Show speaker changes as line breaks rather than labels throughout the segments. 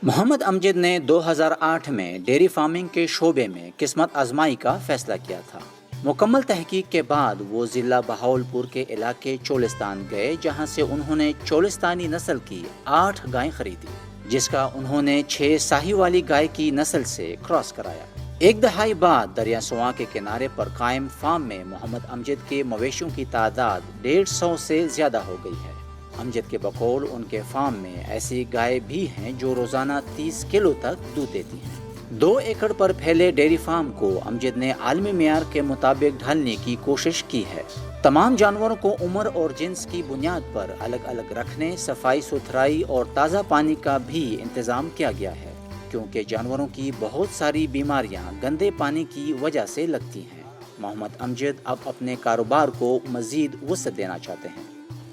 محمد امجد نے 2008 میں dairy farming کے شعبے میں قسمت آزمائی کا فیصلہ کیا تھا۔ مکمل تحقیق کے بعد وہ ضلع بہاولپور کے علاقے چولستان گئے، جہاں سے انہوں نے چولستانی نسل کی 8 گائیں خریدی، جس کا انہوں نے 6 ساہی والی گائے کی نسل سے کراس کرایا۔ ایک دہائی بعد دریا سواں کے کنارے پر قائم فارم میں محمد امجد کے مویشیوں کی تعداد 150 سے زیادہ ہو گئی ہے۔ امجد کے بقول ان کے فارم میں ایسی گائے بھی ہیں جو روزانہ 30 کلو تک دودھ دیتی ہیں۔ 2 ایکڑ پر پھیلے ڈیری فارم کو امجد نے عالمی معیار کے مطابق ڈھالنے کی کوشش کی ہے۔ تمام جانوروں کو عمر اور جنس کی بنیاد پر الگ الگ رکھنے، صفائی ستھرائی اور تازہ پانی کا بھی انتظام کیا گیا ہے، کیونکہ جانوروں کی بہت ساری بیماریاں گندے پانی کی وجہ سے لگتی ہیں۔ محمد امجد اب اپنے کاروبار کو مزید وسعت دینا چاہتے ہیں۔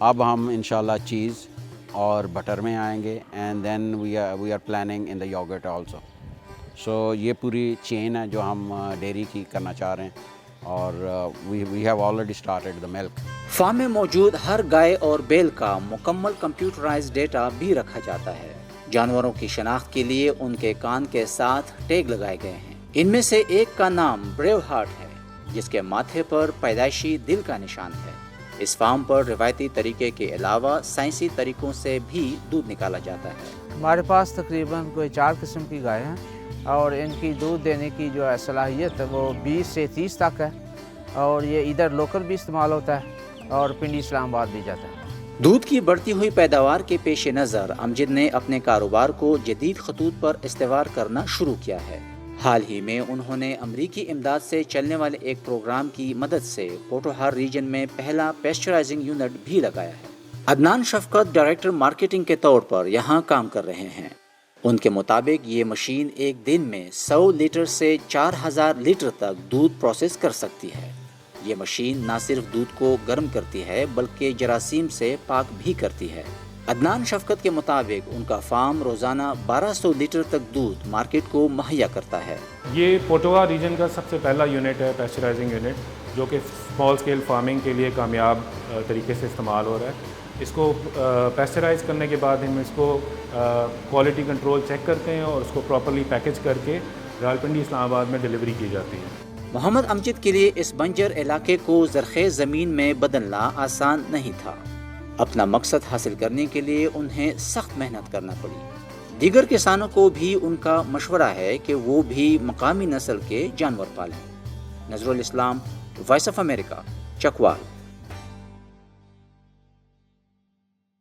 اب ہم انشاءاللہ چیز اور بٹر میں آئیں گے، and then we are planning in the yogurt also. So یہ پوری چین ہے جو ہم ڈیری کی کرنا چاہ رہے ہیں، اور we have already started the milk.
Farm میں موجود ہر گائے اور بیل کا مکمل کمپیوٹرائز ڈیٹا بھی رکھا جاتا ہے۔ جانوروں کی شناخت کے لیے ان کے کان کے ساتھ ٹیگ لگائے گئے ہیں۔ ان میں سے ایک کا نام بریو ہارٹ ہے، جس کے ماتھے پر پیدائشی دل کا نشان ہے۔ اس فارم پر روایتی طریقے کے علاوہ سائنسی طریقوں سے بھی دودھ نکالا جاتا ہے۔
ہمارے پاس تقریباً کوئی 4 قسم کی گائے ہیں، اور ان کی دودھ دینے کی جو ہے صلاحیت ہے وہ 20 سے 30 تک ہے، اور یہ ادھر لوکل بھی استعمال ہوتا ہے اور پنڈی اسلام آباد بھی جاتا ہے۔
دودھ کی بڑھتی ہوئی پیداوار کے پیش نظر امجد نے اپنے کاروبار کو جدید خطوط پر استوار کرنا شروع کیا ہے۔ حال ہی میں انہوں نے امریکی امداد سے چلنے والے ایک پروگرام کی مدد سے پوٹوہار ریجن میں پہلا پیسچرائزنگ یونٹ بھی لگایا ہے۔ عدنان شفقت ڈائریکٹر مارکیٹنگ کے طور پر یہاں کام کر رہے ہیں۔ ان کے مطابق یہ مشین ایک دن میں 100 لیٹر سے 4000 لیٹر تک دودھ پروسیس کر سکتی ہے۔ یہ مشین نہ صرف دودھ کو گرم کرتی ہے بلکہ جراثیم سے پاک بھی کرتی ہے۔ عدنان شفقت کے مطابق ان کا فارم روزانہ 1200 لیٹر تک دودھ مارکیٹ کو مہیا کرتا ہے۔
یہ پوٹوہار ریجن کا سب سے پہلا یونٹ ہے، پیسچرائزنگ یونٹ، جو کہ اسمال اسکیل فارمنگ کے لیے کامیاب طریقے سے استعمال ہو رہا ہے۔ اس کو پیسچرائز کرنے کے بعد ہم اس کو کوالٹی کنٹرول چیک کرتے ہیں اور اس کو پراپرلی پیکج کر کے راولپنڈی اسلام آباد میں ڈلیوری کی جاتی ہے۔
محمد امجد کے لیے اس بنجر علاقے کو زرخیز زمین میں بدلنا آسان نہیں تھا۔ اپنا مقصد حاصل کرنے کے لیے انہیں سخت محنت کرنا پڑی۔ دیگر کسانوں کو بھی ان کا مشورہ ہے کہ وہ بھی مقامی نسل کے جانور پالیں۔ نذر الاسلام، وائس آف امریکہ، چکوال۔